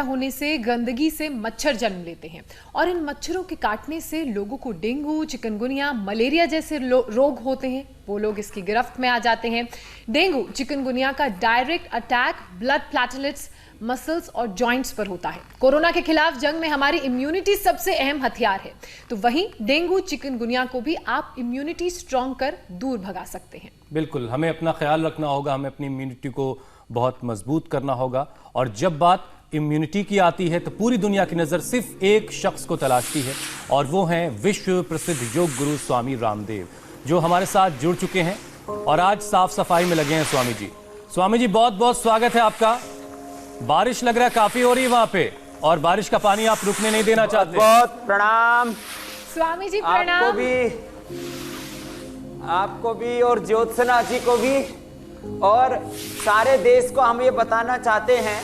होने से गंदगी से मच्छर जन्म लेते हैं और इन मच्छरों के काटने से लोगों को डेंगू, चिकनगुनिया, मलेरिया जैसे रोग होते हैं। वो लोग इसकी गिरफ्त में आ जाते हैं। डेंगू, चिकनगुनिया का direct attack blood platelets, muscles और जॉइंट्स पर होता है। कोरोना के खिलाफ जंग में हमारी इम्यूनिटी सबसे अहम हथियार है, तो वहीं डेंगू, चिकनगुनिया को भी आप इम्यूनिटी स्ट्रॉन्ग कर दूर भगा सकते हैं। बिल्कुल, हमें अपना ख्याल रखना होगा, हमें अपनी इम्यूनिटी को बहुत मजबूत करना होगा। और जब बात इम्यूनिटी की आती है तो पूरी दुनिया की नज़र सिर्फ एक शख्स को तलाशती है और वो हैं विश्व प्रसिद्ध योग गुरु स्वामी रामदेव, जो हमारे साथ जुड़ चुके हैं और आज साफ सफाई में लगे हैं। स्वामी जी, बहुत बहुत स्वागत है आपका। बारिश लग रहा है काफी हो रही है वहां पे, और बारिश का पानी आप रुकने नहीं देना चाहते। बहुत प्रणाम स्वामी जी, प्रणाम। आपको भी और ज्योत्सना जी को भी, और सारे देश को हम ये बताना चाहते हैं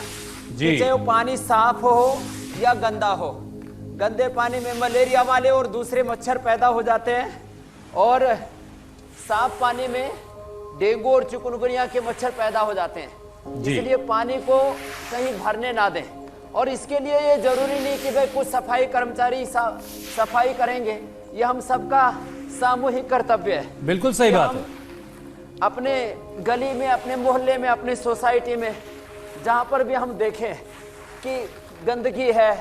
कि चाहे वो पानी साफ हो या गंदा हो, गंदे पानी में मलेरिया वाले और दूसरे मच्छर पैदा हो जाते हैं, और साफ पानी में डेंगू और चिकनगुनिया के मच्छर पैदा हो जाते हैं। इसलिए पानी को कहीं भरने ना दें। और इसके लिए ये जरूरी नहीं कि भाई कुछ सफाई कर्मचारी सफाई करेंगे, ये हम सबका सामूहिक कर्तव्य है। बिल्कुल सही बात है। अपने गली में, अपने मोहल्ले में, अपने सोसाइटी में जहां पर भी हम देखें कि गंदगी है,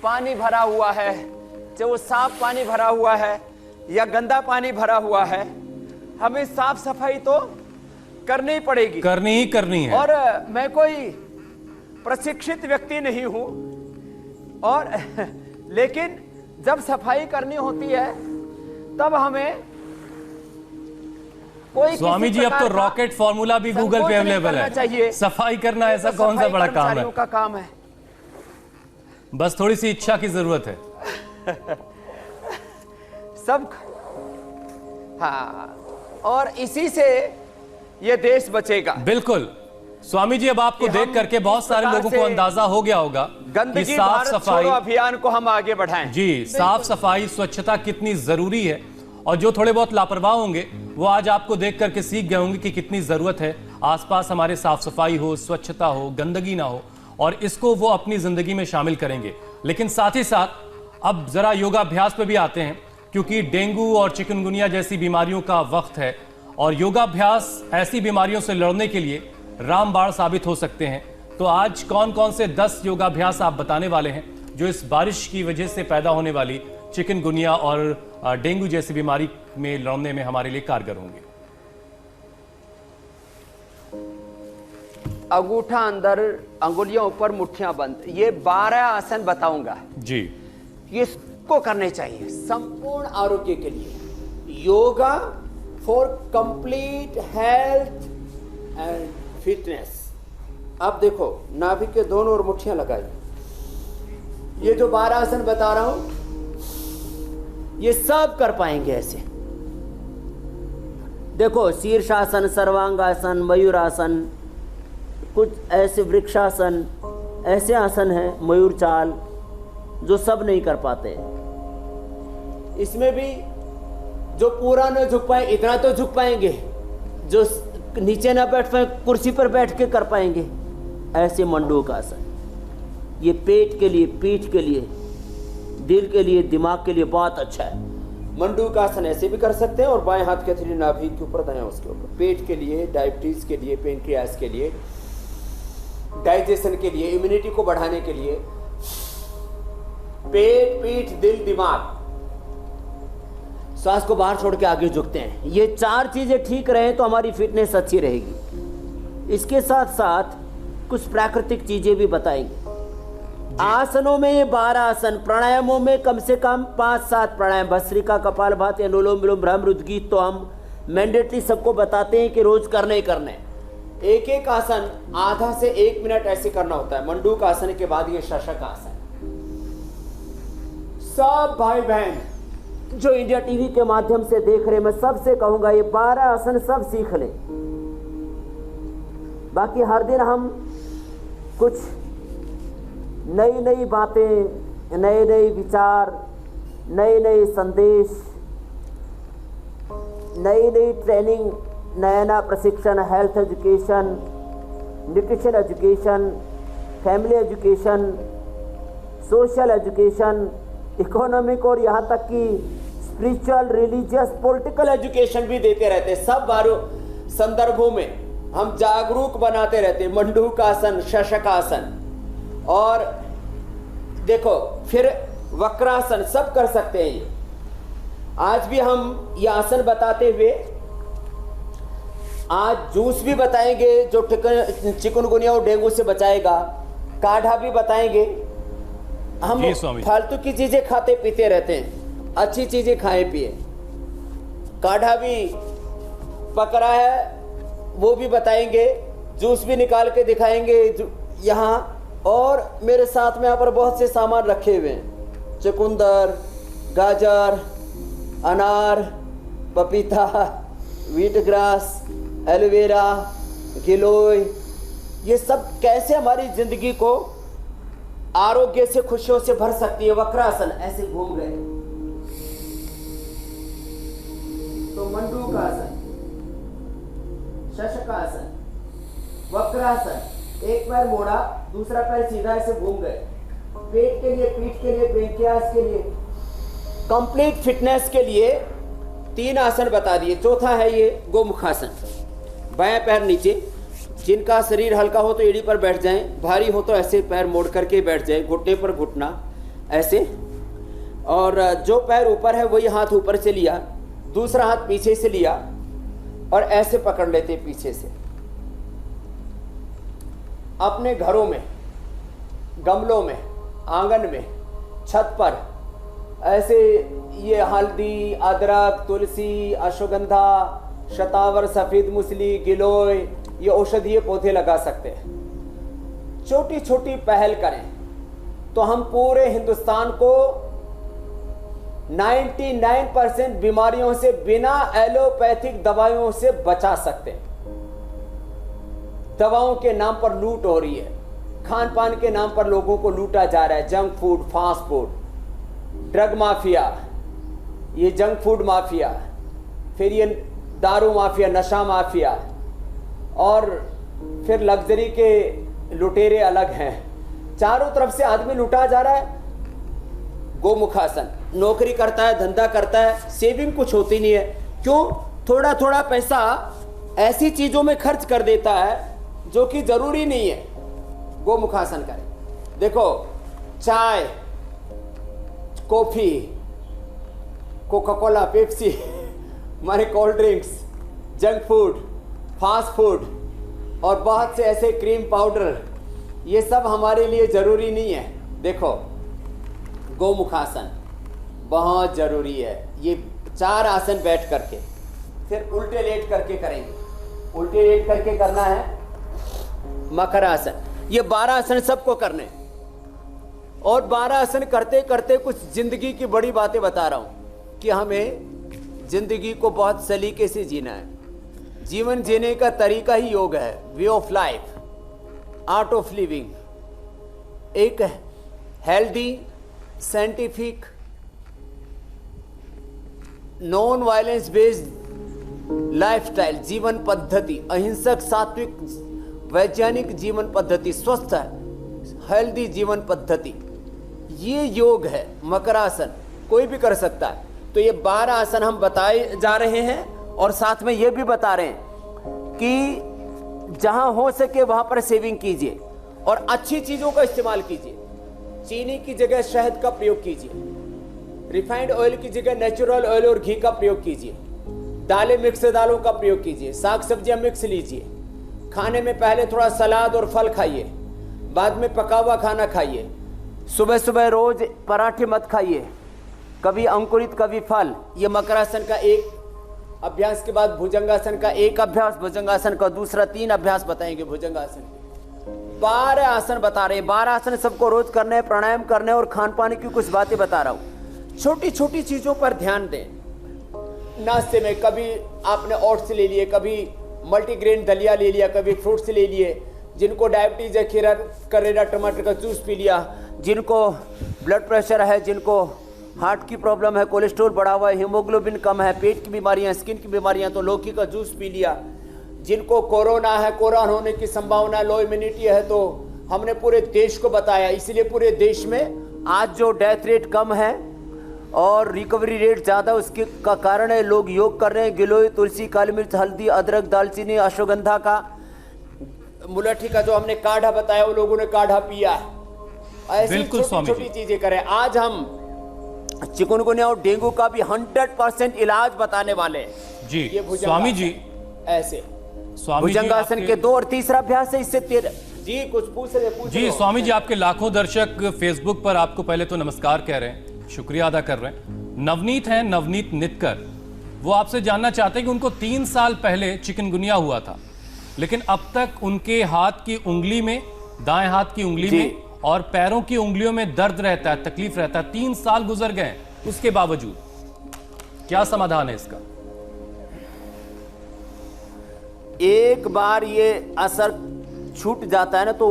पानी भरा हुआ है, चाहे वो साफ पानी भरा हुआ है या गंदा पानी भरा हुआ है, हमें साफ सफाई तो करनी ही पड़ेगी, करनी है। और मैं कोई प्रशिक्षित व्यक्ति नहीं हूं, और लेकिन जब सफाई करनी होती है तब हमें कोई, स्वामी जी, अब तो रॉकेट फॉर्मूला भी गूगल पे अवेलेबल है। सफाई करना ऐसा कौन सा बड़ा काम है? का काम है, बस थोड़ी सी इच्छा की जरूरत है। सब, हाँ, और इसी से ये देश बचेगा। बिल्कुल स्वामी जी, अब आपको देख करके बहुत सारे लोगों को अंदाजा हो गया होगा कि साफ सफाई अभियान को हम आगे बढ़ाएं। जी, साफ सफाई, स्वच्छता कितनी जरूरी है। और जो थोड़े बहुत लापरवाह होंगे वो आज आपको देख करके सीख गए होंगे कि कितनी जरूरत है आसपास हमारे साफ सफाई हो, स्वच्छता हो, गंदगी ना हो, और इसको वो अपनी जिंदगी में शामिल करेंगे। लेकिन साथ ही साथ अब जरा योगाभ्यास पे भी आते हैं, क्योंकि डेंगू और चिकनगुनिया जैसी बीमारियों का वक्त है और योगाभ्यास ऐसी बीमारियों से लड़ने के लिए रामबाण साबित हो सकते हैं। तो आज कौन कौन से 10 योगाभ्यास आप बताने वाले हैं जो इस बारिश की वजह से पैदा होने वाली चिकनगुनिया और डेंगू जैसी बीमारी में लड़ने में हमारे लिए कारगर होंगे? अंगूठा अंदर, अंगुलियां ऊपर, मुट्ठियां बंद, ये 12 आसन बताऊंगा जी। इसको करने चाहिए संपूर्ण आरोग्य के लिए। Yoga for complete health and fitness. अब देखो, नाभि के दोनों ओर मुट्ठियां लगाई। ये जो 12 आसन बता रहा हूं, ये सब कर पाएंगे ऐसे। देखो, शीर्षासन, सर्वांगासन, मयूरासन, कुछ ऐसे वृक्षासन, ऐसे आसन हैं, मयूर चाल, जो सब नहीं कर पाते। इसमें भी जो पूरा न झुक पाए इतना तो झुक पाएंगे, जो नीचे ना बैठ पाए कुर्सी पर बैठ के कर पाएंगे। ऐसे मंडूक आसन, ये पेट के लिए, पीठ के लिए, दिल के लिए, दिमाग के लिए बहुत अच्छा है। मंडूक आसन ऐसे भी कर सकते हैं, और बाएं हाथ के हथेली नाभि के ऊपर, दाएं उसके ऊपर। पेट के लिए, डायबिटीज के लिए, पेनक्रियास के लिए, डाइजेशन के लिए, इम्यूनिटी को बढ़ाने के लिए, पेट, पीठ, दिल, दिमाग, श्वास को बाहर छोड़ के आगे झुकते हैं। ये 4 चीजें ठीक रहे तो हमारी फिटनेस अच्छी रहेगी। इसके साथ साथ कुछ प्राकृतिक चीजें भी बताएंगे। आसनों में ये 12 आसन, प्राणायामों में कम से कम 5-7 प्राणायाम, भस्त्रिका, कपालभाति, अनुलोम विलोम, भ्रम, रुद्रगीत, तो हम मैंडेटरी सबको बताते हैं कि रोज करने ही करने। एक एक आसन आधा से 1 मिनट ऐसे करना होता है। मंडूक आसन के बाद ये शशक आसन। सब भाई बहन जो इंडिया टीवी के माध्यम से देख रहे, मैं सबसे कहूंगा ये 12 आसन सब सीख लें। बाकी हर दिन हम कुछ नई नई बातें, नए नए विचार, नए नए संदेश, नई नई ट्रेनिंग, नया नया प्रशिक्षण, health education, nutrition education, family education, social education, economic और यहाँ तक कि स्पिरिचुअल, रिलीजियस, पॉलिटिकल एजुकेशन भी देते रहते हैं। सब संदर्भों में हम जागरूक बनाते रहते हैं। मंडूकासन, शशकासन, और देखो फिर वक्रासन, सब कर सकते हैं ये। आज भी हम ये आसन बताते हुए आज जूस भी बताएंगे जो चिकनगुनिया और डेंगू से बचाएगा, काढ़ा भी बताएंगे। हम फालतू की चीजें खाते पीते रहते हैं, अच्छी चीजें खाए पिए। काढ़ा भी पकड़ा है वो भी बताएंगे, जूस भी निकाल के दिखाएंगे यहाँ। और मेरे साथ में यहाँ पर बहुत से सामान रखे हुए हैं, चुकंदर, गाजर, अनार, पपीता, व्हीट ग्रास, एलोवेरा, गिलोय, ये सब कैसे हमारी जिंदगी को आरोग्य से, खुशियों से भर सकती है। वक्रासन, ऐसे घूम गए तो मंडूकासन, शशकासन, वक्रासन, एक पैर मोड़ा, दूसरा पैर सीधा, ऐसे घूम गए। पेट के लिए, पीठ के लिए, पेंक्रियास के लिए, कंप्लीट फिटनेस के लिए 3 आसन बता दिए। चौथा है ये गोमुखासन। बायां पैर नीचे, जिनका शरीर हल्का हो तो एड़ी पर बैठ जाएं, भारी हो तो ऐसे पैर मोड़ करके बैठ जाएं, घुटने पर घुटना ऐसे, और जो पैर ऊपर है वही हाथ ऊपर से लिया, दूसरा हाथ पीछे से लिया और ऐसे पकड़ लेते पीछे से। अपने घरों में, गमलों में, आंगन में, छत पर ऐसे ये हल्दी, अदरक, तुलसी, अश्वगंधा, शतावर, सफेद मूसली, गिलोय, ये औषधीय पौधे लगा सकते हैं। छोटी छोटी पहल करें तो हम पूरे हिंदुस्तान को 99% बीमारियों से बिना एलोपैथिक दवाइयों से बचा सकते हैं। दवाओं के नाम पर लूट हो रही है, खान पान के नाम पर लोगों को लूटा जा रहा है। Junk food, fast food, drug mafia, ये जंक फूड माफिया, फिर ये दारू माफिया, नशा माफिया, और फिर लग्जरी के लुटेरे अलग हैं। चारों तरफ से आदमी लुटा जा रहा है। गोमुखासन, नौकरी करता है, धंधा करता है, सेविंग कुछ होती नहीं है। क्यों? थोड़ा थोड़ा पैसा ऐसी चीजों में खर्च कर देता है जो कि जरूरी नहीं है। गोमुखासन करें। देखो, चाय, कॉफी, कोका कोला, पेप्सी, हमारे cold drinks, junk food, fast food और बहुत से ऐसे क्रीम पाउडर, ये सब हमारे लिए जरूरी नहीं है। देखो, गोमुखासन बहुत जरूरी है। ये 4 आसन बैठ करके, फिर उल्टे लेट करके करेंगे। उल्टे लेट करके करना है मकरासन। ये 12 आसन सबको करने, और 12 आसन करते करते कुछ जिंदगी की बड़ी बातें बता रहा हूं कि हमें जिंदगी को बहुत सलीके से जीना है। जीवन जीने का तरीका ही योग है, way of life, art of living. एक healthy, scientific, non violence based lifestyle, जीवन पद्धति, अहिंसक, सात्विक, वैज्ञानिक जीवन पद्धति, स्वस्थ हेल्दी जीवन पद्धति, ये योग है। मकरासन कोई भी कर सकता है। तो ये 12 आसन हम बताए जा रहे हैं, और साथ में ये भी बता रहे हैं कि जहां हो सके वहां पर सेविंग कीजिए और अच्छी चीजों का इस्तेमाल कीजिए। चीनी की जगह शहद का प्रयोग कीजिए, रिफाइंड ऑयल की जगह नेचुरल ऑयल और घी का प्रयोग कीजिए, दालें मिक्स दालों का प्रयोग कीजिए, साग सब्जियां मिक्स लीजिए, खाने में पहले थोड़ा सलाद और फल खाइए, बाद में पका हुआ खाना खाइए, सुबह सुबह रोज पराठे मत खाइए, कभी अंकुरित कभी फल। ये मकरासन का एक अभ्यास के बाद भुजंगासन का एक अभ्यास, भुजंगासन का दूसरा, 3 अभ्यास बताएंगे भुजंगासन के। 12 आसन बता रहे हैं। 12 आसन सबको रोज करने, प्राणायाम करने, और खान पान की कुछ बातें बता रहा हूं। छोटी छोटी चीजों पर ध्यान दें। नाश्ते में कभी आपने ओट्स ले लिए, कभी मल्टीग्रेन दलिया ले लिया, कभी फ्रूट्स ले लिए। जिनको डायबिटीज है, खीरा, करेला, टमाटर का जूस पी लिया। जिनको ब्लड प्रेशर है, जिनको हार्ट की प्रॉब्लम है, कोलेस्ट्रॉल बढ़ा हुआ है, हीमोग्लोबिन कम है, पेट की बीमारियां, स्किन की बीमारियां, तो लौकी का जूस पी लिया। जिनको कोरोना है, कोरोना होने की संभावना, लो इम्यूनिटी है, तो हमने पूरे देश को बताया, इसलिए पूरे देश में आज जो डेथ रेट कम है और रिकवरी रेट ज़्यादा, उसके का कारण है लोग योग कर रहे हैं। गिलोय, तुलसी, काली मिर्च, हल्दी, अदरक, दालचीनी, अश्वगंधा का, मुलट्ठी का जो हमने काढ़ा बताया, वो लोगों ने काढ़ा पिया है। ऐसी छोटी छोटी चीजें करें। आज हम चिकनगुनिया और डेंगू का भी 100% इलाज बताने वाले हैं जी। ये स्वामी जी ऐसे स्वामी जी भुजंगासन के 2 और तीसरा अभ्यास है, इससे 13 जी कुछ पूछ रहे जी। स्वामी जी, आपके लाखों दर्शक फेसबुक पर आपको पहले तो नमस्कार कह रहे हैं, शुक्रिया अदा कर रहे हैं। नवनीत हैं, नवनीत नितकर, वो आपसे जानना चाहते हैं कि उनको 3 साल पहले चिकनगुनिया हुआ था, लेकिन अब तक उनके हाथ की उंगली में, दाएं हाथ की उंगली में और पैरों की उंगलियों में दर्द रहता है, तकलीफ रहता है। 3 साल गुजर गए, उसके बावजूद क्या समाधान है इसका? एक बार ये असर छूट जाता है ना तो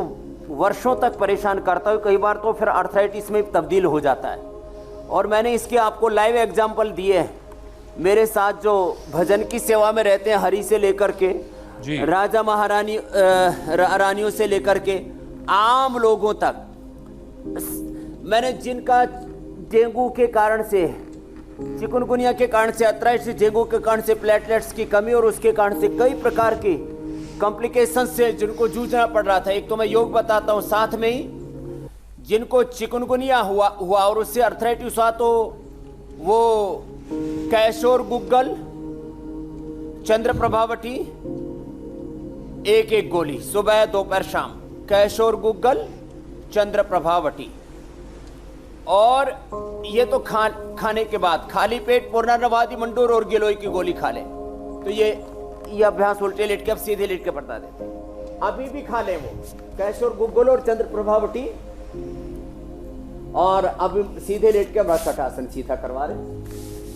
वर्षों तक परेशान करता है, कई बार तो फिर आर्थराइटिस में तब्दील हो जाता है। और मैंने इसके आपको लाइव एग्जाम्पल दिए हैं। मेरे साथ जो भजन की सेवा में रहते हैं, हरि से लेकर के राजा महारानी रानियों से लेकर के आम लोगों तक, मैंने जिनका डेंगू के कारण से, चिकनगुनिया के कारण से, आर्थराइटिस, डेंगू के कारण से प्लेटलेट्स की कमी और उसके कारण से कई प्रकार की कॉम्प्लिकेशन से जिनको जूझना पड़ रहा था। एक तो मैं योग बताता हूँ, साथ में ही जिनको चिकनगुनिया हुआ और उससे आर्थराइटिस हुआ, तो वो कैशोर गुग्गल, चंद्र प्रभावटी, एक गोली सुबह दोपहर शाम, कैशोर गुग्गल, चंद्र प्रभावटी। और ये तो खाने के बाद खाली पेट पूर्णानवादी मंडूर और गिलोय की गोली खा ले, तो ये अभ्यास उल्टे लेट के, अब सीधे लेट के बता देते हैं। अभी भी खा ले वो कैशोर गुग्गल और चंद्र प्रभावटी, और अभी सीधे लेट के मर्कटासन सीधा करवा रहे।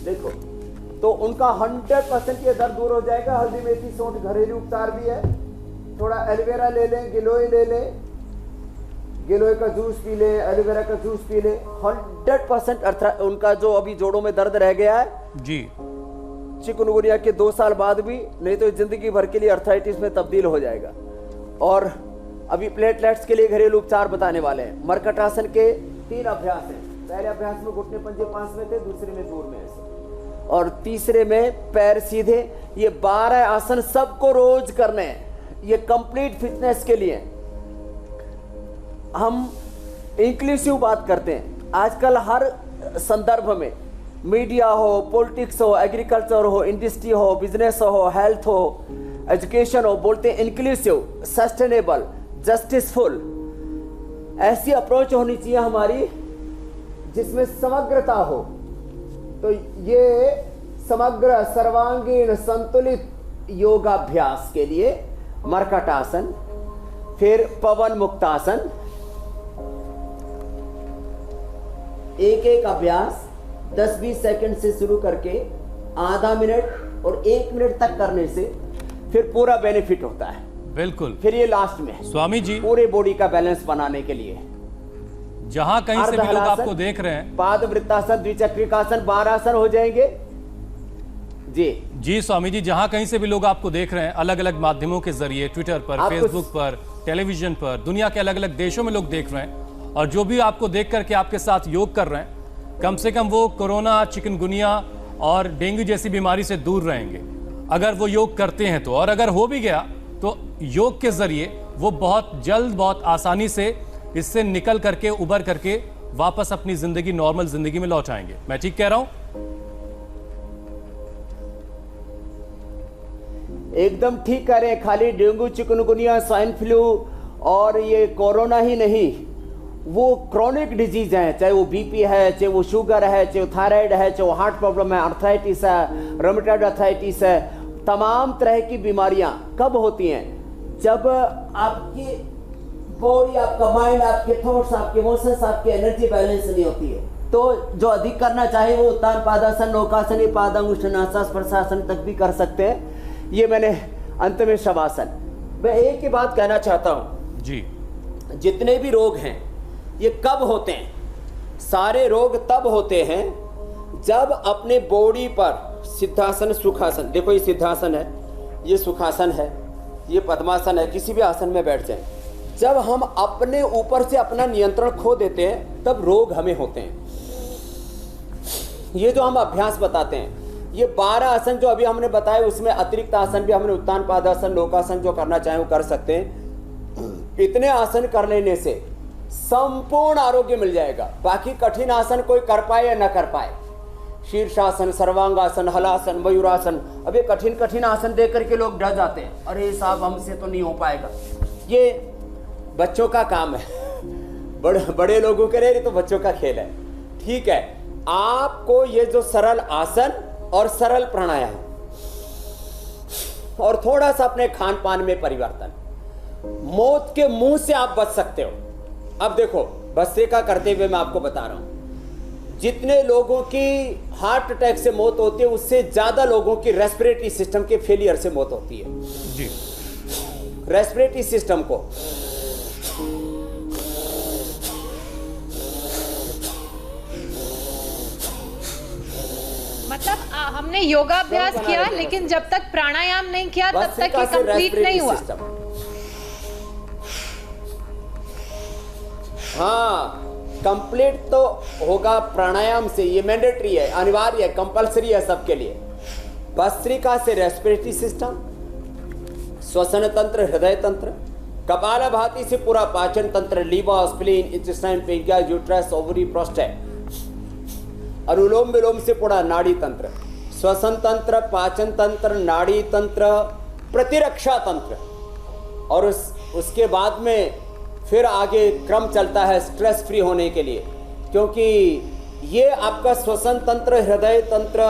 देखो तो उनका 100% ये दर्द दूर हो जाएगा। हल्दी, मेथी, सौंठ घरेलू उपचार भी है। थोड़ा एलोवेरा ले लें, गिलोय ले लें, गिलोय का जूस पी ले, एलोवेरा का जूस पी ले, 100% उनका जो अभी जोड़ों में दर्द रह गया है जी, चिकनगुनिया के 2 साल बाद भी, नहीं तो जिंदगी भर के लिए आर्थराइटिस में तब्दील हो जाएगा। और अभी प्लेटलेट्स के लिए घरेलू उपचार बताने वाले हैं। मर्कटासन के 3 अभ्यास हैं। पहले अभ्यास में घुटने पंजे पास में थे, दूसरे में दूर में ऐसे, और तीसरे में पैर सीधे। ये 12 आसन सबको रोज करने हैं, ये कंप्लीट फिटनेस के लिए। हम इंक्लूसिव बात करते हैं आजकल हर संदर्भ में, मीडिया हो, पॉलिटिक्स हो, एग्रीकल्चर हो, इंडस्ट्री हो, बिजनेस हो, हेल्थ हो, एजुकेशन हो, बोलते हैं इंक्लूसिव, सस्टेनेबल, जस्टिसफुल। ऐसी अप्रोच होनी चाहिए हमारी जिसमें समग्रता हो। तो ये समग्र, सर्वांगीण, संतुलित योगाभ्यास के लिए मर्कटासन, फिर पवन मुक्तासन, एक अभ्यास 10-20 सेकंड से शुरू करके आधा मिनट और 1 मिनट तक करने से फिर पूरा बेनिफिट होता है। बिल्कुल। फिर ये लास्ट में स्वामी जी, पूरे बॉडी का बैलेंस बनाने के लिए जहां कहीं से भी लोग आपको देख रहे हैं, पाद वृत्तासन, द्विचक्रिकासन, 12 आसन हो जाएंगे जी। स्वामी जी, जहां कहीं से भी लोग आपको देख रहे हैं, अलग अलग माध्यमों के जरिए, ट्विटर पर, फेसबुक पर, टेलीविजन पर, दुनिया के अलग अलग देशों में लोग देख रहे हैं, और जो भी आपको देख करके आपके साथ योग कर रहे हैं, कम से कम वो कोरोना, चिकनगुनिया और डेंगू जैसी बीमारी से दूर रहेंगे अगर वो योग करते हैं तो। और अगर हो भी गया तो योग के जरिए वो बहुत जल्द, बहुत आसानी से इससे निकल करके, उबर करके वापस अपनी जिंदगी, नॉर्मल जिंदगी में लौट आएंगे। मैं ठीक कह रहा हूं? एकदम ठीक कह रहे हैं। खाली डेंगू, चिकनगुनिया, स्वाइन फ्लू और ये कोरोना ही नहीं, वो क्रॉनिक डिजीज है, चाहे वो बीपी है, चाहे वो शुगर है, चाहे वो थायराइड है, चाहे वो हार्ट प्रॉब्लम है, आर्थराइटिस है, रोमेटॉइड आर्थराइटिस है, तमाम तरह की बीमारियां कब होती हैं? जब आपकी बॉडी, आपका माइंड, आपके थॉट्स, आपके इमोशंस, आपकी एनर्जी बैलेंस नहीं होती है। तो जो अधिक करना चाहे वो उत्तान पादासन, नौकासन, पादांगुष्ठासन, प्रशासन तक भी कर सकते हैं। ये मैंने अंत में शवासन। मैं एक ही बात कहना चाहता हूं जी, जितने भी रोग हैं ये कब होते हैं? सारे रोग तब होते हैं जब अपने बॉडी पर सिद्धासन, सुखासन, देखो ये सिद्धासन है, ये सुखासन है, ये पद्मासन है, किसी भी आसन में बैठ जाए, जब हम अपने ऊपर से अपना नियंत्रण खो देते हैं तब रोग हमें होते हैं। ये जो हम अभ्यास बताते हैं, ये 12 आसन जो अभी हमने बताए, उसमें अतिरिक्त आसन भी हमने उत्तान पादासन, लोकासन जो करना चाहें वो कर सकते हैं। इतने आसन कर लेने से संपूर्ण आरोग्य मिल जाएगा। बाकी कठिन आसन कोई कर पाए या न कर पाए, शीर्षासन, सर्वांगासन, हलासन, मयूरासन, अब ये कठिन कठिन आसन देख करके लोग डर जाते हैं, अरे साहब हमसे तो नहीं हो पाएगा। ये बच्चों का काम है, बड़े लोगों के लिए तो बच्चों का खेल है। ठीक है, आपको ये जो सरल आसन और सरल प्राणायाम और थोड़ा सा अपने खान पान में परिवर्तन, मौत के मुंह से आप बच सकते हो। अब देखो, भस्त्रिका करते हुए मैं आपको बता रहा हूं, जितने लोगों की हार्ट अटैक से मौत होती है उससे ज्यादा लोगों की रेस्पिरेटरी सिस्टम के फेलियर से मौत होती है। जी, रेस्पिरेटरी सिस्टम को मतलब हमने योगाभ्यास किया, लेकिन जब तक प्राणायाम नहीं किया तब तक ये कंप्लीट नहीं हुआ। हाँ, कंप्लीट तो होगा प्राणायाम से, ये मैंडेटरी है, अनिवार्य है, कंपलसरी है सबके लिए। भस्त्रिका से रेस्पिरेटरी सिस्टम, श्वसन तंत्र, हृदय तंत्र, कपालभाति से पूरा पाचन तंत्र, liver, spleen, intestine, pancreas, uterus, ovary, prostate, Anulom Vilom से पूरा नाड़ी तंत्र, श्वसन तंत्र, पाचन तंत्र, नाड़ी तंत्र, प्रतिरक्षा तंत्र, और उसके बाद में फिर आगे क्रम चलता है स्ट्रेस फ्री होने के लिए, क्योंकि ये आपका श्वसन तंत्र, हृदय तंत्र,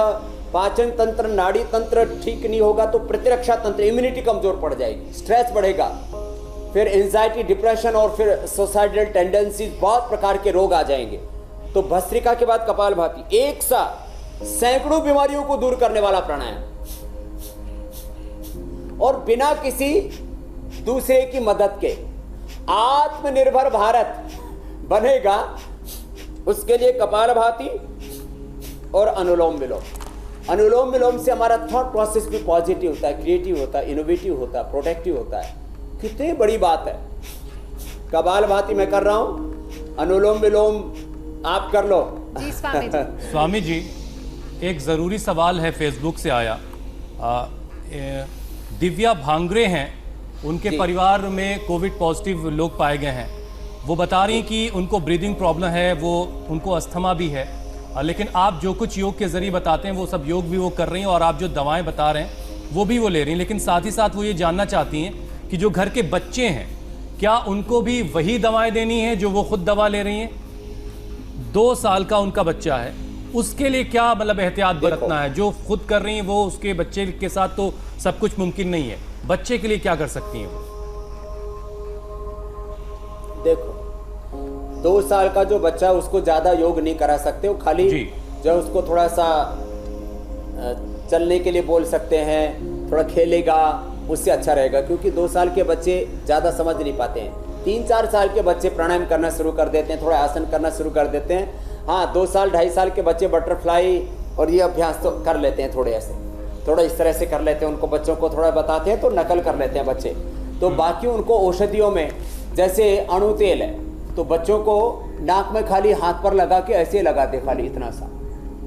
पाचन तंत्र, नाड़ी तंत्र ठीक नहीं होगा तो प्रतिरक्षा तंत्र, इम्यूनिटी कमजोर पड़ जाएगी, स्ट्रेस बढ़ेगा, फिर एंजाइटी, डिप्रेशन और फिर सुसाइडल टेंडेंसीज, बहुत प्रकार के रोग आ जाएंगे। तो भस्त्रिका के बाद कपालभाति, एक साथ सैकड़ों बीमारियों को दूर करने वाला प्राणायाम, और बिना किसी दूसरे की मदद के आत्मनिर्भर भारत बनेगा, उसके लिए कपालभाति और अनुलोम विलोम। अनुलोम विलोम से हमारा थॉट प्रोसेस भी पॉजिटिव होता है, क्रिएटिव होता है, इनोवेटिव होता है, प्रोटेक्टिव होता है। कितनी बड़ी बात है। कपालभाति मैं कर रहा हूं, अनुलोम विलोम आप कर लो। जी स्वामी जी। स्वामी जी, एक जरूरी सवाल है, फेसबुक से आया। दिव्या भांगरे हैं, उनके परिवार में कोविड पॉजिटिव लोग पाए गए हैं। वो बता रही कि उनको ब्रीदिंग प्रॉब्लम है, वो उनको अस्थमा भी है, लेकिन आप जो कुछ योग के जरिए बताते हैं वो सब योग भी वो कर रही हैं, और आप जो दवाएं बता रहे हैं वो भी वो ले रही हैं। लेकिन साथ ही साथ वो ये जानना चाहती हैं कि जो घर के बच्चे हैं, क्या उनको भी वही दवाएं देनी है जो वो खुद दवा ले रही हैं? 2 साल का उनका बच्चा है, उसके लिए क्या मतलब एहतियात बरतना है? जो खुद कर रही हैं वो उसके बच्चे के साथ तो सब कुछ मुमकिन नहीं है, बच्चे के लिए क्या कर सकती हैं? देखो, 2 साल का जो बच्चा, उसको ज्यादा योग नहीं करा सकते, वो खाली जो उसको थोड़ा सा चलने के लिए बोल सकते हैं, थोड़ा खेलेगा, उससे अच्छा रहेगा, क्योंकि 2 साल के बच्चे ज्यादा समझ नहीं पाते हैं। 3-4 साल के बच्चे प्राणायाम करना शुरू कर देते हैं, थोड़ा आसन करना शुरू कर देते हैं। हाँ, 2 साल 2.5 साल के बच्चे बटरफ्लाई और ये अभ्यास तो कर लेते हैं, थोड़े ऐसे, थोड़ा इस तरह से कर लेते हैं। उनको बच्चों को थोड़ा बताते हैं तो नकल कर लेते हैं बच्चे। तो बाकी उनको औषधियों में, जैसे अणु तेल है, तो बच्चों को नाक में खाली हाथ पर लगा के ऐसे लगाते, खाली इतना सा,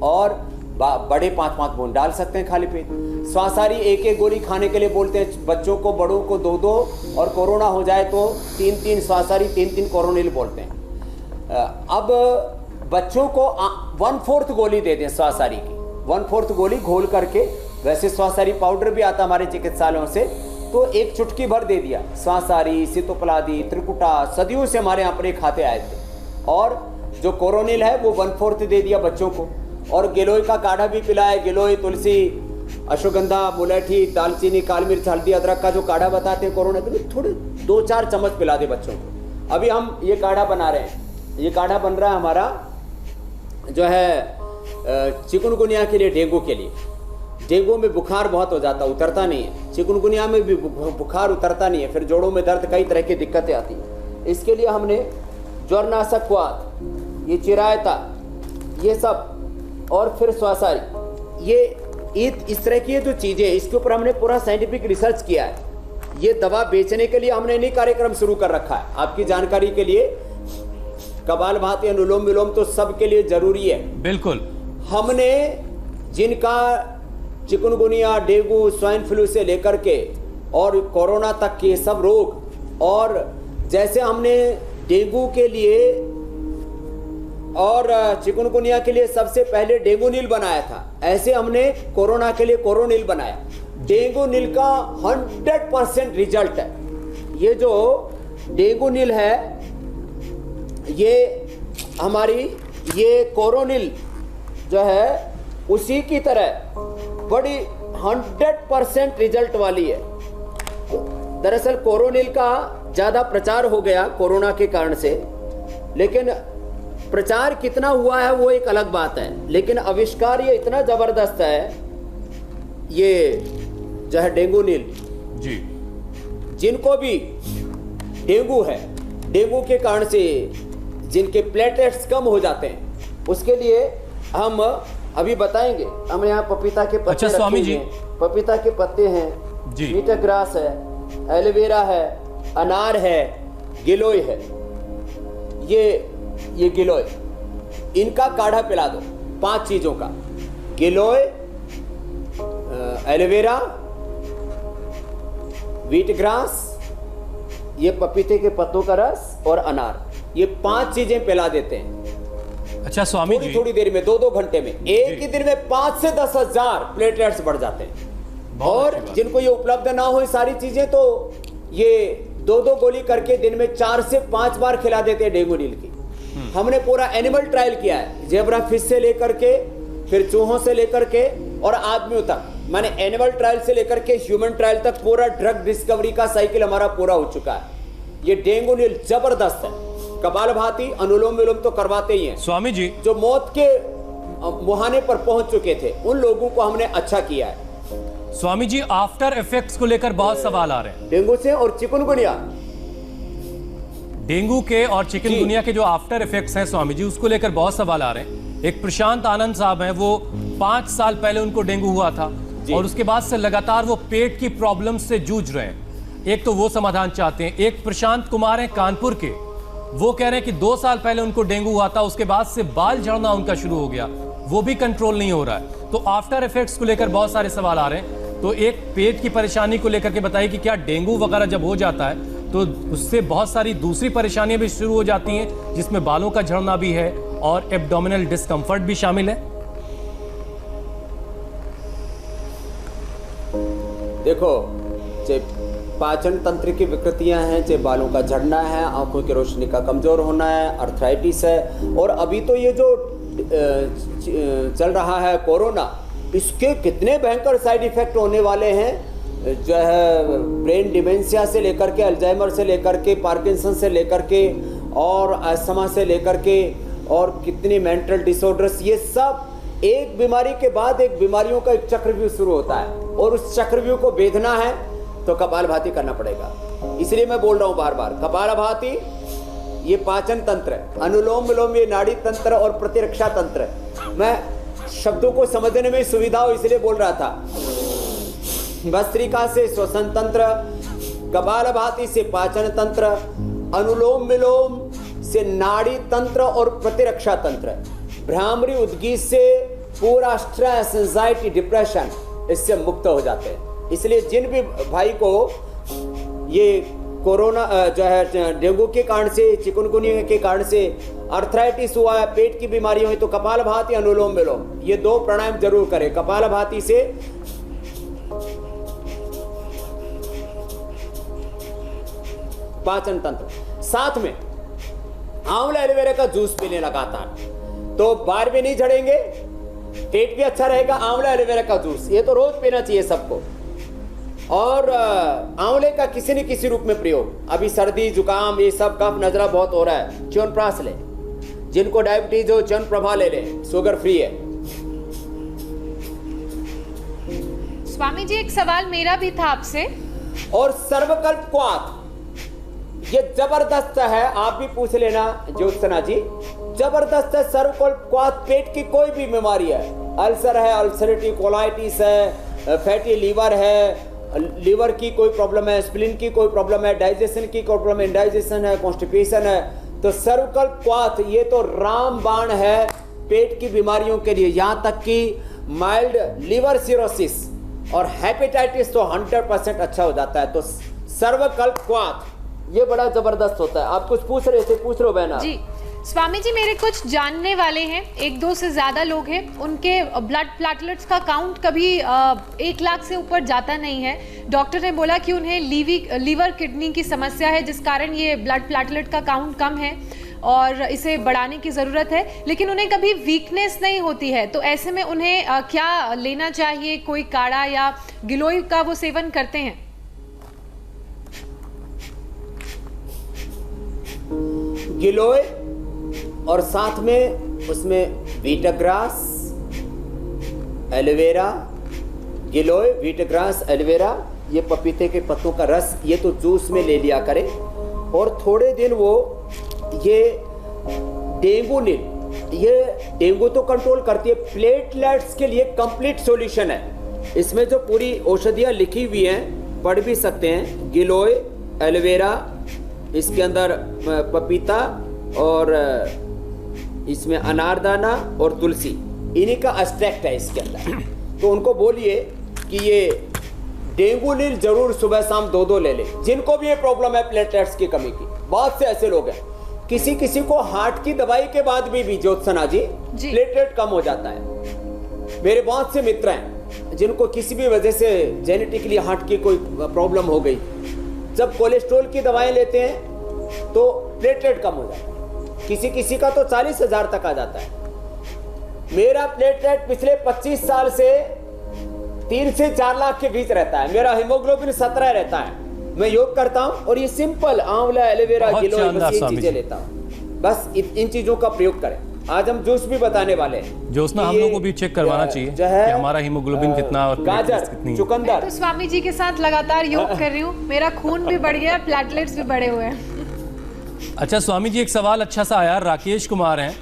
और बड़े 5-5 बूंद डाल सकते हैं खाली पेट। श्वासारी 1-1 गोली खाने के लिए बोलते हैं बच्चों को, बड़ों को 2-2, और कोरोना हो जाए तो 3-3 श्वासारी, 3-3 कोरोनिल बोलते हैं। अब बच्चों को 1/4 गोली दे दें श्वासारी की, 1/4 गोली घोल करके, वैसे श्वासारी पाउडर भी आता हमारे चिकित्सालयों से, तो 1 चुटकी भर दे दिया। श्वासारी, सितोपलादी, त्रिकुटा सदियों से हमारे यहाँ पर ये खाते आए थे। और जो कोरोनिल है वो 1/4 दे दिया बच्चों को, और गिलोय का काढ़ा भी पिलाया। गिलोय, तुलसी, अश्वगंधा, मुलैठी, दालचीनी, काली मिर्च, हल्दी, अदरक का जो काढ़ा बताते हैं कोरोना के लिए, थोड़े 2-4 चम्मच पिला दे बच्चों को। अभी हम ये काढ़ा बना रहे हैं, ये काढ़ा बन रहा है हमारा जो है चिकुनगुनिया के लिए, डेंगू के लिए। डेंगू में बुखार बहुत हो जाता, उतरता नहीं है। चिकुनगुनिया में भी बुखार उतरता नहीं है, फिर जोड़ों में दर्द, कई तरह की दिक्कतें आती हैं। इसके लिए हमने ज्वरनाशक क्वाथ, ये चिरायता, ये सब, और फिर श्वासारी, ये इस तरह की जो चीज़ें, इसके ऊपर हमने पूरा साइंटिफिक रिसर्च किया है। ये दवा बेचने के लिए हमने नहीं कार्यक्रम शुरू कर रखा है। आपकी जानकारी के लिए कपालभाति अनुलोम विलोम तो सबके लिए जरूरी है। बिल्कुल। हमने जिनका चिकनगुनिया, डेंगू, स्वाइन फ्लू से लेकर के और कोरोना तक के सब रोग, और जैसे हमने डेंगू के लिए और चिकनगुनिया के लिए सबसे पहले डेंगू नील बनाया था, ऐसे हमने कोरोना के लिए कोरोनिल बनाया। डेंगू नील का 100% रिजल्ट है। ये जो डेंगू नील है, ये हमारी ये कोरोनिल जो है उसी की तरह बड़ी 100% रिजल्ट वाली है। दरअसल कोरोनिल का ज़्यादा प्रचार हो गया कोरोना के कारण से, लेकिन प्रचार कितना हुआ है वो एक अलग बात है, लेकिन आविष्कार ये इतना ज़बरदस्त है, ये जो है डेंगू नील जी। जिनको भी डेंगू है, डेंगू के कारण से जिनके प्लेटलेट्स कम हो जाते हैं, उसके लिए हम अभी बताएंगे। हम यहाँ पपीता के पत्ते, अच्छा स्वामी जी, पपीता के पत्ते हैं जी, मीटर ग्रास है, एलोवेरा है, अनार है, गिलोय है। ये गिलोय, इनका काढ़ा पिला दो 5 चीजों का, गिलोय, एलोवेरा, व्हीट ग्रास, ये पपीते के पत्तों का रस और अनार, ये 5 चीजें पिला देते हैं। अच्छा स्वामी जी, थोड़ी देर में 2-2 घंटे में, एक ही दिन में 5 से 10 हजार प्लेटलेट्स बढ़ जाते हैं। और जिनको ये उपलब्ध ना हो सारी चीजें, तो ये 2-2 गोली करके दिन में 4 से 5 बार खिला देते हैं डेंगू नील की। हमने पूरा एनिमल ट्रायल किया है, जेब्रा फिश से लेकर के, फिर चूहों से लेकर के और आदमियों तक। माने एनिमल ट्रायल से लेकर के ह्यूमन ट्रायल तक पूरा ड्रग डिस्कवरी का साइकिल हमारा पूरा हो चुका है। ये डेंगू नील जबरदस्त है। कपालभाति अनुलोम विलोम तो करवाते ही हैं स्वामी जी। जो मौत के मुहाने पर पहुंच चुके थे, उन लोगों को हमने अच्छा किया है। स्वामी जी, आफ्टर इफेक्ट्स को लेकर बहुत सवाल आ रहे हैं, डेंगू से और चिकनगुनिया, डेंगू के और चिकनगुनिया के जो आफ्टर इफेक्ट्स हैं स्वामी जी, उसको लेकर बहुत सवाल आ रहे हैं। एक प्रशांत आनंद साहब हैं, वो 5 साल पहले उनको डेंगू हुआ था और उसके बाद से लगातार वो पेट की प्रॉब्लम से जूझ रहे हैं। एक तो वो समाधान चाहते हैं। एक प्रशांत कुमार हैं कानपुर के, वो कह रहे हैं कि 2 साल पहले उनको डेंगू हुआ था, उसके बाद से बाल झड़ना उनका शुरू हो गया, वो भी कंट्रोल नहीं हो रहा है। तो आफ्टर इफेक्ट्स को लेकर बहुत सारे सवाल आ रहे हैं। तो एक पेट की परेशानी को लेकर के बताइए कि क्या डेंगू वगैरह जब हो जाता है तो उससे बहुत सारी दूसरी परेशानियां भी शुरू हो जाती हैं, जिसमें बालों का झड़ना भी है और एब्डोमिनल डिस्कम्फर्ट भी शामिल है। देखो, चाहे पाचन तंत्र की विकृतियां हैं, चाहे बालों का झड़ना है, आंखों की रोशनी का कमजोर होना है, अर्थराइटिस है, और अभी तो ये जो चल रहा है कोरोना, इसके कितने भयंकर साइड इफेक्ट होने वाले हैं। जो है ब्रेन डिमेंशिया से लेकर के, अल्जाइमर से लेकर के, पार्किंसन से लेकर के, और अस्थमा से लेकर के, और कितनी मेंटल डिसऑर्डर्स, ये सब एक बीमारी के बाद एक बीमारियों का एक चक्रव्यूह शुरू होता है, और उस चक्रव्यूह को भेदना है तो कपालभाति करना पड़ेगा। इसलिए मैं बोल रहा हूँ बार बार, कपालभाति ये पाचन तंत्र है, अनुलोम विलोम ये नाड़ी तंत्र और प्रतिरक्षा तंत्र है। मैं शब्दों को समझने में सुविधा हो इसलिए बोल रहा था। भस्त्रिका से श्वसन तंत्र, कपालभाति से पाचन तंत्र, अनुलोम विलोम से नाड़ी तंत्र और प्रतिरक्षा तंत्र, भ्रामरी उद्गीत से पूरा स्ट्रेस, एंजाइटी, डिप्रेशन, इससे मुक्त हो जाते हैं। इसलिए जिन भी भाई को ये कोरोना जो है डेंगू के कारण से, चिकनगुनिया के कारण से अर्थराइटिस हुआ है, पेट की बीमारी हुई, तो कपालभाति अनुलोम विलोम ये 2 प्राणायाम जरूर करें। कपालभाति से पाचन तंत्र, साथ में आंवला एलोवेरा का जूस पीने लगातार, तो बाल भी नहीं झड़ेंगे, पेट भी अच्छा रहेगा। आंवला एलोवेरा का जूस ये तो रोज पीना चाहिए सबको। और आंवले का किसी न किसी रूप में प्रयोग, अभी सर्दी जुकाम ये सब कफ नजला बहुत हो रहा है, च्यवनप्राश ले, जिनको डायबिटीज हो च्यवनप्रभा ले लें, शुगर फ्री है। स्वामी जी, एक सवाल मेरा भी था आपसे। और सर्वकल्प क्वाथ ये जबरदस्त है, आप भी पूछ लेना ज्योत्सना जी, जबरदस्त है सर्वकल्प क्वाथ। पेट की कोई भी बीमारी है, अल्सर है, अल्सरेटिव कोलाइटिस है, फैटी लीवर है, लीवर की कोई प्रॉब्लम है, स्प्लीन की कोई प्रॉब्लम है, डाइजेशन की कोई प्रॉब्लम है, इंडाइजेशन है, कॉन्स्टिपेशन है, तो सर्वकल्प क्वाथ ये तो रामबाण है पेट की बीमारियों के लिए। यहाँ तक कि माइल्ड लिवर सिरोसिस और हेपेटाइटिस तो 100% अच्छा हो जाता है। तो सर्वकल्प क्वाथ ये बड़ा जबरदस्त होता है। आप कुछ पूछ रहे थे, पूछ लो बहना। जी स्वामी जी, मेरे कुछ जानने वाले हैं, 1-2 से ज्यादा लोग हैं, उनके ब्लड प्लेटलेट्स का काउंट कभी 1 लाख से ऊपर जाता नहीं है। डॉक्टर ने बोला कि उन्हें लीवर किडनी की समस्या है, जिस कारण ये ब्लड प्लेटलेट का काउंट कम है और इसे बढ़ाने की ज़रूरत है, लेकिन उन्हें कभी वीकनेस नहीं होती है। तो ऐसे में उन्हें क्या लेना चाहिए? कोई काढ़ा या गिलोय का वो सेवन करते हैं? गिलोय और साथ में उसमें वीटाग्रास, एलोवेरा, गिलोय, वीटाग्रास, एलोवेरा, ये पपीते के पत्तों का रस, ये तो जूस में ले लिया करें। और थोड़े दिन वो ये डेंगू नील, ये डेंगू तो कंट्रोल करती है, प्लेटलेट्स के लिए कंप्लीट सॉल्यूशन है। इसमें जो पूरी औषधियाँ लिखी हुई हैं पढ़ भी सकते हैं। गिलोय, एलोवेरा, इसके अंदर पपीता और इसमें अनारदाना और तुलसी, इन्हीं का एक्सट्रैक्ट है इसके अंदर। तो उनको बोलिए कि ये डेंगू नील जरूर सुबह शाम 2-2 ले ले, जिनको भी ये प्रॉब्लम है प्लेटलेट्स की कमी की। बहुत से ऐसे लोग हैं, किसी किसी को हार्ट की दवाई के बाद भी ज्योत्सना जी प्लेटलेट कम हो जाता है। मेरे बहुत से मित्र हैं जिनको किसी भी वजह से जेनेटिकली हार्ट की कोई प्रॉब्लम हो गई, जब कोलेस्ट्रॉल की दवाएं लेते हैं तो प्लेटलेट कम हो जाता है। किसी किसी का तो 40,000 तक आ जाता है। मेरा प्लेटलेट पिछले 25 साल से 3 से 4 लाख के बीच रहता है। मेरा हीमोग्लोबिन 17 रहता है। मैं योग करता हूं और ये सिंपल आंवला, एलोवेरा, गिलोय, बस ये चीजें लेता हूं। बस इन चीजों का प्रयोग करें। आज हम जूस भी बताने वाले हैं। ज्योत्सना, हम लोग को भी चेक करवाना चाहिए कि हमारा हीमोग्लोबिन कितना और गाजर, चुकंदर। तो स्वामी जी के साथ लगातार योग कर रही हूँ, मेरा खून भी बढ़ गया, प्लेटलेट्स भी बढ़े हुए हैं। अच्छा स्वामी जी, एक सवाल अच्छा सा आया, राकेश कुमार हैं,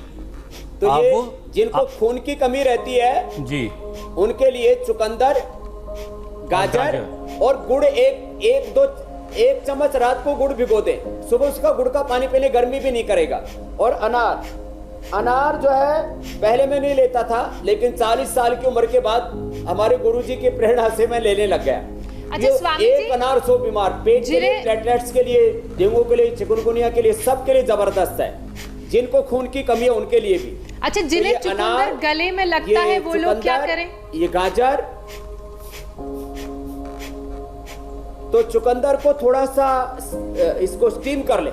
तो ये जिनको खून की कमी रहती है जी, उनके लिए चुकंदर, गाजर और गुड़, एक चम्मच रात को गुड़ भिगो दें, सुबह उसका गुड़ का पानी पीने, गर्मी भी नहीं करेगा। और अनार जो है पहले मैं नहीं लेता था, लेकिन 40 साल की उम्र के बाद हमारे गुरुजी की प्रेरणा से मैं लेने लग गया। अच्छा स्वामी एक जी, अनार 100 बीमार, पेट के लिए, प्लेटलेट्स के लिए, डेंगू के लिए, चिकनगुनिया के लिए, सबके लिए जबरदस्त है। जिनको खून की कमी है उनके लिए भी। अच्छा, जिन्हें चुकंदर गले में लगता है वो लोग क्या करें? ये गाजर, तो चुकंदर को थोड़ा सा इसको स्टीम कर ले,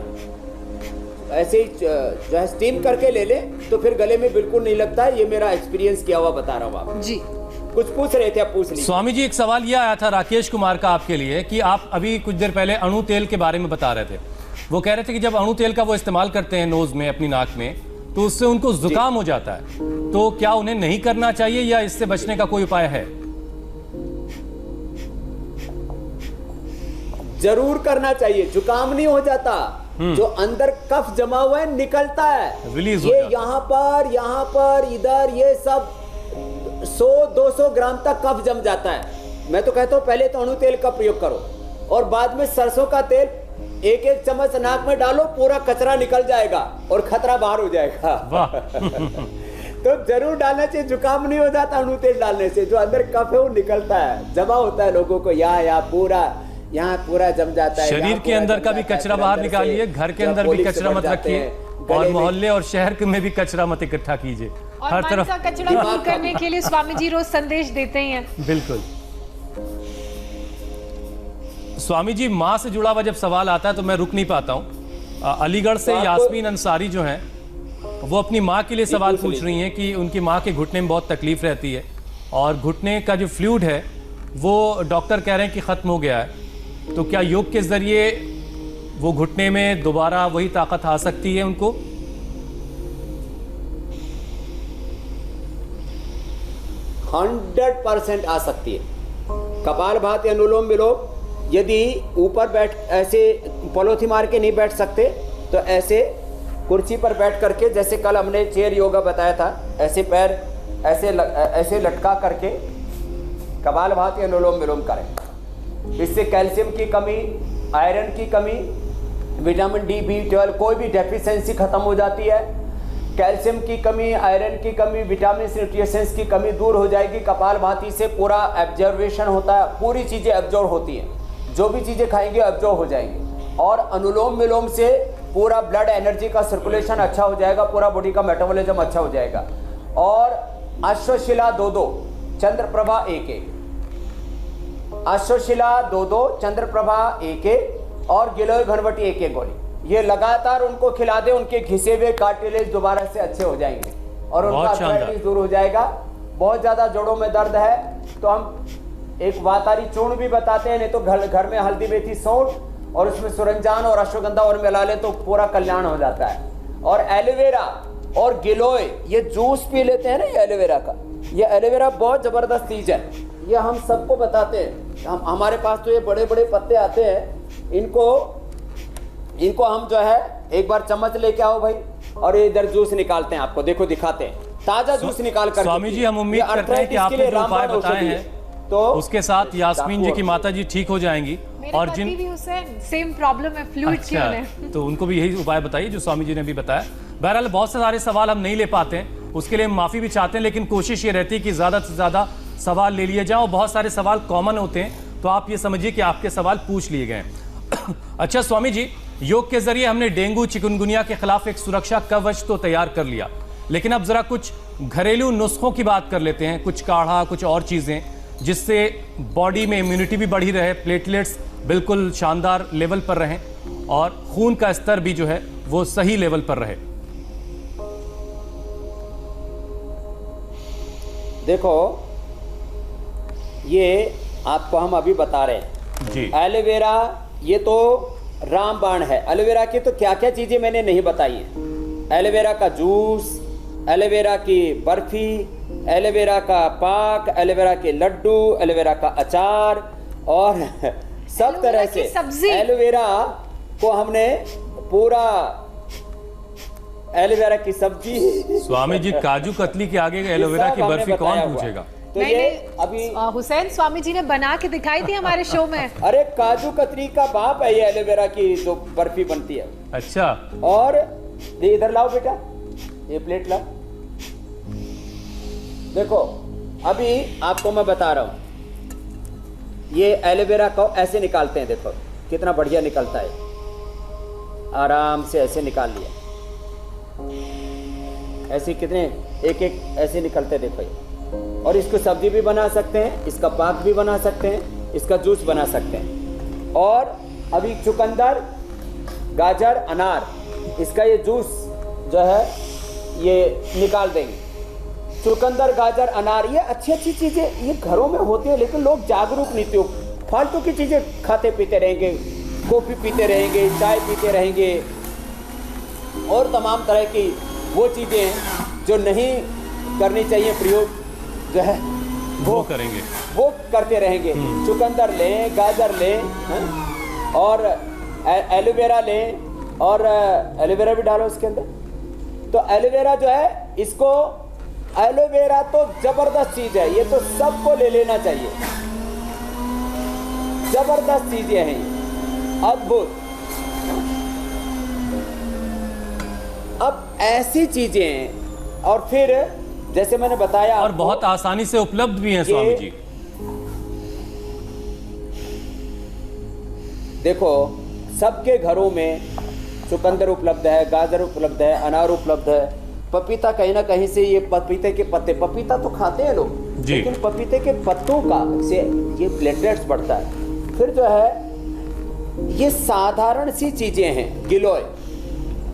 ऐसे ही जो है स्टीम करके ले ले, तो फिर गले में बिल्कुल नहीं लगता है। ये मेरा एक्सपीरियंस किया हुआ बता रहा हूँ आपको जी। कुछ पूछ रहे थे, आप पूछ लीजिए। स्वामी जी, एक सवाल यह आया था राकेश कुमार का आपके लिए कि आप अभी कुछ देर पहले अणु तेल के बारे में बता रहे थे। वो कह रहे थे कि जब अणु तेल का वो इस्तेमाल करते हैं नोज में, अपनी नाक में, तो उससे उनको जुकाम हो जाता है। तो क्या उन्हें नहीं करना चाहिए या इससे बचने का कोई उपाय है? जरूर करना चाहिए, जुकाम नहीं हो जाता। जो अंदर कफ जमा हुआ है निकलता है, रिलीज हो ये जाता है। यहाँ पर इधर ये सब 100-200 ग्राम तक कफ जम जाता है। मैं तो कहता हूँ पहले तो अणु तेल का प्रयोग करो और बाद में सरसों का तेल 1-1 चम्मच नाक में डालो, पूरा कचरा निकल जाएगा और खतरा बाहर हो जाएगा। वाह। तो जरूर डालना चाहिए, जुकाम नहीं हो जाता अणु तेल डालने से। जो अंदर कफ है वो निकलता है, जमा होता है लोगों को, यहाँ पूरा जम जाता है। शरीर के अंदर का भी कचरा बाहर निकालिए, घर के अंदर भी कचरा मत रखिए, और मोहल्ले और शहर में भी कचरा मत इकट्ठा कीजिए। और हर मन तरफ का कचरा दूर करने के लिए स्वामी जी रोज संदेश देते ही हैं। बिल्कुल। स्वामी जी, माँ से जुड़ा हुआ जब सवाल आता है तो मैं रुक नहीं पाता हूँ। अलीगढ़ से यास्मीन अंसारी जो हैं, वो अपनी माँ के लिए सवाल पूछ रही हैं कि उनकी माँ के घुटने में बहुत तकलीफ रहती है और घुटने का जो फ्लूइड है वो डॉक्टर कह रहे हैं कि खत्म हो गया है। तो क्या योग के जरिए वो घुटने में दोबारा वही ताकत आ सकती है उनको? %100% आ सकती है। कपालभाति, अनुलोम विलोम, यदि ऊपर बैठ, ऐसे पलोथी मार के नहीं बैठ सकते तो ऐसे कुर्सी पर बैठ करके, जैसे कल हमने चेयर योगा बताया था, ऐसे पैर ऐसे लटका करके कपालभाति, अनुलोम विलोम करें। इससे कैल्शियम की कमी, आयरन की कमी, विटामिन डी, B12 कोई भी डेफिशिएंसी खत्म हो जाती है। कैल्शियम की कमी, आयरन की कमी, विटामिन न्यूट्रिशंस की कमी दूर हो जाएगी। कपालभाति से पूरा एब्जॉर्वेशन होता है, पूरी चीज़ें एब्जॉर्ब होती हैं, जो भी चीज़ें खाएंगे एब्जॉर्ब हो जाएंगी। और अनुलोम विलोम से पूरा ब्लड एनर्जी का सर्कुलेशन अच्छा हो जाएगा, पूरा बॉडी का मेटाबॉलिज्म अच्छा हो जाएगा। और अश्वशिला 2-2, चंद्रप्रभा 1-1, अश्वशिला 2-2, चंद्रप्रभा 1-1 और गिलोय घनवटी 1-1 गोली, ये लगातार उनको खिला दे, उनके घिसे हुए कार्टिलेज दोबारा से अच्छे हो जाएंगे और उनका आर्थराइटिस दूर हो जाएगा। बहुत ज्यादा जोड़ों में दर्द है तो हम एक वातारी चूर्ण भी बताते हैं, नहीं तो घर में हल्दी मेथी सौंठ और उसमें सुरंजान और अश्वगंधा और मिला ले तो पूरा कल्याण हो जाता है। और एलोवेरा और गिलोय, ये जूस पी लेते हैं ना, ये एलोवेरा का, ये एलोवेरा बहुत जबरदस्त चीज है, ये हम सबको बताते हैं। हमारे पास तो ये बड़े बड़े पत्ते आते हैं, इनको हम जो है एक बार चम्मच लेके आओ भाई, और ये इधर जूस निकालते हैं, आपको देखो दिखाते हैं, ताजा जूस निकाल कर। स्वामी जी, हम उम्मीद करते हैं कि आपने जो उपाय बताए हैं तो उसके साथ यास्मीन जी की माता जी ठीक हो जाएंगी। और जिन भी उसे सेम प्रॉब्लम है फ्लूइड की उन्हें, तो उनको भी यही उपाय बताइए जो स्वामी जी ने भी बताया। बहरहाल बहुत से सारे सवाल हम नहीं ले पाते हैं, उसके लिए हम माफी भी चाहते हैं, लेकिन कोशिश ये रहती है कि ज्यादा से ज्यादा सवाल ले लिए जाएं। बहुत सारे सवाल कॉमन होते हैं, तो आप ये समझिए कि आपके सवाल पूछ लिए गए। अच्छा स्वामी जी, योग के जरिए हमने डेंगू चिकनगुनिया के खिलाफ एक सुरक्षा कवच तो तैयार कर लिया, लेकिन अब जरा कुछ घरेलू नुस्खों की बात कर लेते हैं, कुछ काढ़ा, कुछ और चीजें जिससे बॉडी में इम्यूनिटी भी बढ़ी रहे, प्लेटलेट्स बिल्कुल शानदार लेवल पर रहें और खून का स्तर भी जो है वो सही लेवल पर रहे। देखो, ये आपको हम अभी बता रहे हैं जी। एलोवेरा ये तो रामबाण है। एलोवेरा की तो क्या क्या चीजें मैंने नहीं बताई है। एलोवेरा का जूस, एलोवेरा की बर्फी, एलोवेरा का पाक, एलोवेरा के लड्डू, एलोवेरा का अचार और सब तरह से सब्जी। एलोवेरा को हमने पूरा एलोवेरा की सब्जी। स्वामी जी, काजू कतली के आगे एलोवेरा की बर्फी कौन पूछेगा? तो ये अभी हुसैन स्वामी जी ने बना के दिखाई थी हमारे शो में। अरे काजू कतरी का बाप है ये एलोवेरा की जो बर्फी बनती है। अच्छा, और ये इधर लाओ बेटा, ये प्लेट लाओ। देखो अभी आपको मैं बता रहा हूं, ये एलोवेरा को ऐसे निकालते हैं, देखो कितना बढ़िया निकलता है, आराम से ऐसे निकाल लिया, ऐसे कितने एक एक ऐसे निकलते, देखो ये। और इसको सब्जी भी बना सकते हैं, इसका पाक भी बना सकते हैं, इसका जूस बना सकते हैं। और अभी चुकंदर, गाजर, अनार, इसका ये जूस जो है ये निकाल देंगे। चुकंदर, गाजर, अनार, ये अच्छी अच्छी चीज़ें ये घरों में होती है, लेकिन लोग जागरूक नहीं थे, फालतू की चीज़ें खाते पीते रहेंगे, कॉफ़ी पीते रहेंगे, चाय पीते रहेंगे और तमाम तरह की वो चीज़ें जो नहीं करनी चाहिए प्रयोग जो है वो करेंगे, वो करते रहेंगे। चुकंदर लें, गाजर लें, और एलोवेरा लें, और एलोवेरा भी डालो इसके अंदर। तो एलोवेरा जो है, इसको एलोवेरा तो जबरदस्त चीज है, ये तो सबको ले लेना चाहिए, जबरदस्त चीजें हैं, अद्भुत। अब ऐसी चीजें, और फिर जैसे मैंने बताया और बहुत आसानी से उपलब्ध भी हैं स्वामी जी। देखो सबके घरों में चुकंदर उपलब्ध है, गाजर उपलब्ध है, अनार उपलब्ध है, पपीता कहीं ना कहीं से, ये पपीते के पत्ते, पपीता तो खाते हैं लोग, लेकिन पपीते के पत्तों का से ये प्लेटलेट्स बढ़ता है। फिर जो है ये साधारण सी चीजें हैं, गिलोय,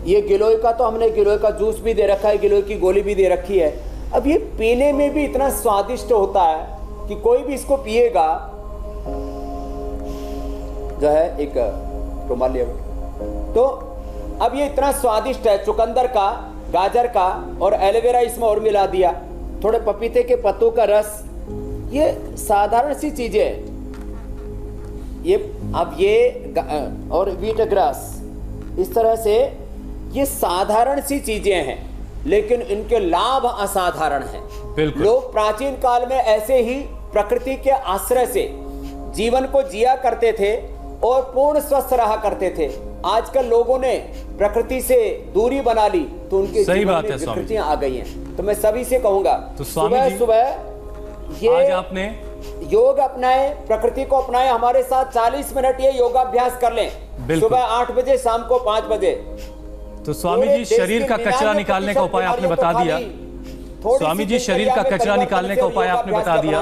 ये गिलोय का तो हमने गिलोय का जूस भी दे रखा है, गिलोय की गोली भी दे रखी है। अब ये पीने में भी इतना स्वादिष्ट होता है कि कोई भी इसको पिएगा जो है, एक रुमाल लिया, तो अब ये इतना स्वादिष्ट है, चुकंदर का, गाजर का और एलोवेरा इसमें और मिला दिया, थोड़े पपीते के पत्तों का रस, ये साधारण सी चीजें हैं। ये अब ये और व्हीट ग्रास, इस तरह से ये साधारण सी चीजें हैं, लेकिन इनके लाभ असाधारण हैं। लोग प्राचीन काल में ऐसे ही प्रकृति के आश्रय से जीवन को जिया करते थे और पूर्ण स्वस्थ रहा करते थे। आजकल लोगों ने प्रकृति से दूरी बना ली तो उनके सही जीवन बात में है स्वामी विकृतियां आ गई हैं। तो मैं सभी से कहूंगा तो स्वामी सुबह जी, सुबह ये आज आपने योग अपनाएं, प्रकृति को अपनाएं। हमारे साथ 40 मिनट ये योगाभ्यास कर लें, सुबह 8 बजे, शाम को 5 बजे। तो स्वामी जी, शरीर का कचरा निकालने का उपाय आपने बता दिया। स्वामी जी, शरीर का कचरा निकालने का उपाय आपने बता दिया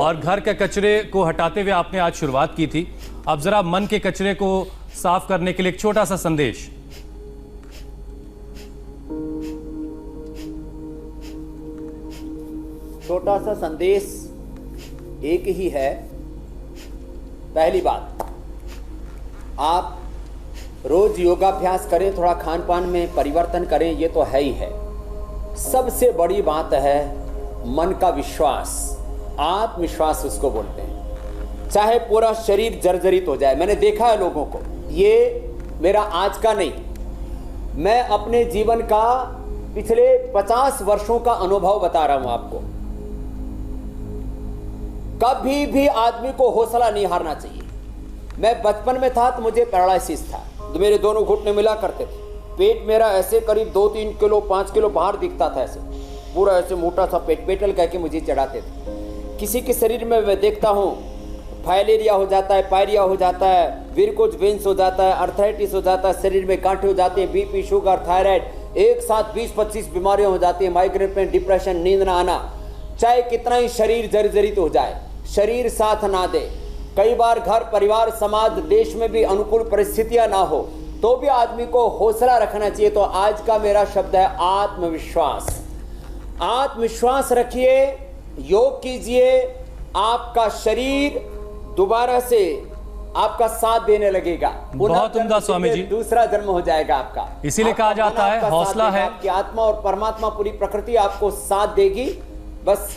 और घर के कचरे को हटाते हुए आपने आज शुरुआत की थी। अब जरा मन के कचरे को साफ करने के लिए एक छोटा सा संदेश। छोटा सा संदेश एक ही है। पहली बात, आप रोज योगाभ्यास करें, थोड़ा खान पान में परिवर्तन करें, ये तो है ही है। सबसे बड़ी बात है मन का विश्वास, आत्मविश्वास उसको बोलते हैं। चाहे पूरा शरीर जर्जरित हो जाए, मैंने देखा है लोगों को, ये मेरा आज का नहीं, मैं अपने जीवन का पिछले 50 वर्षों का अनुभव बता रहा हूं आपको। कभी भी आदमी को हौसला नहीं हारना चाहिए। मैं बचपन में था तो मुझे पैरालिसिस था, तो मेरे दोनों घुटने मिला करते थे। पेट मेरा ऐसे करीब 2-3 किलो 5 किलो बाहर दिखता था, ऐसे पूरा ऐसे मोटा सा पेट, पेटल कह के मुझे चढ़ाते थे। किसी के शरीर में मैं देखता हूँ फाइलेरिया हो जाता है, पायरिया हो जाता है, वेरिकोज वेन्स हो जाता है, अर्थराइटिस हो जाता है, शरीर में कांटे हो जाते हैं, बीपी, शुगर, थायराइड, एक साथ 20-25 बीमारियां हो जाती है, माइग्रेन पेन, डिप्रेशन, नींद ना आना। चाहे कितना ही शरीर जर्जरित हो जाए, शरीर साथ ना दे, कई बार घर परिवार समाज देश में भी अनुकूल परिस्थितियां ना हो, तो भी आदमी को हौसला रखना चाहिए। तो आज का मेरा शब्द है आत्मविश्वास। आत्मविश्वास रखिए, योग कीजिए, आपका शरीर दोबारा से आपका साथ देने लगेगा। बहुत उम्दा स्वामी जी, दूसरा जन्म हो जाएगा आपका। इसीलिए कहा जाता है हौसला है, आपकी आत्मा और परमात्मा पूरी प्रकृति आपको साथ देगी। बस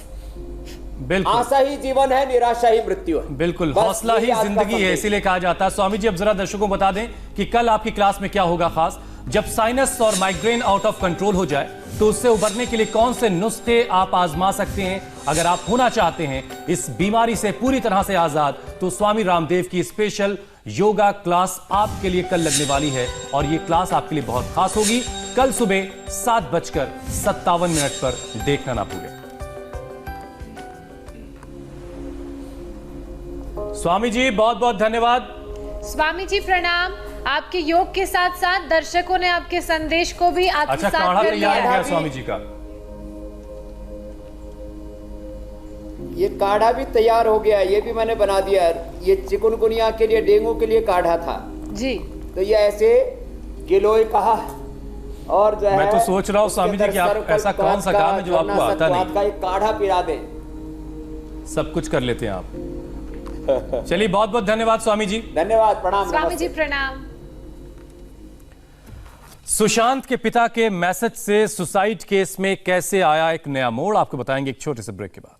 बिल्कुल, आशा ही जीवन है, निराशा ही मृत्यु है। बिल्कुल, हौसला ही जिंदगी है, इसीलिए कहा जाता है। स्वामी जी, अब जरा दर्शकों को बता दें कि कल आपकी क्लास में क्या होगा खास। जब साइनस और माइग्रेन आउट ऑफ कंट्रोल हो जाए तो उससे उबरने के लिए कौन से नुस्खे आप आजमा सकते हैं। अगर आप होना चाहते हैं इस बीमारी से पूरी तरह से आजाद, तो स्वामी रामदेव की स्पेशल योगा क्लास आपके लिए कल लगने वाली है और ये क्लास आपके लिए बहुत खास होगी। कल सुबह 7:57 पर देखना ना भूलें। स्वामी जी, बहुत बहुत धन्यवाद। स्वामी जी प्रणाम। आपके योग के साथ साथ दर्शकों ने आपके संदेश को भी आत्मसात काढ़ा कर लिया तैयार हो है। गया स्वामी जी का। ये काढ़ा भी तैयार हो गया, ये भी मैंने बना दिया। ये चिकनगुनिया के लिए, डेंगू के लिए काढ़ा था जी। तो ये ऐसे गिलोय का, और जो है मैं तो सोच रहा हूँ स्वामी जी कि आप ऐसा कौन सा काम है जो आपको आता नहीं। का एक काढ़ा पिला दें, सब कुछ कर लेते हैं आप। चलिए, बहुत बहुत धन्यवाद स्वामी जी। धन्यवाद, प्रणाम। स्वामी जी प्रणाम। सुशांत के पिता के मैसेज से सुसाइड केस में कैसे आया एक नया मोड़, आपको बताएंगे एक छोटे से ब्रेक के बाद।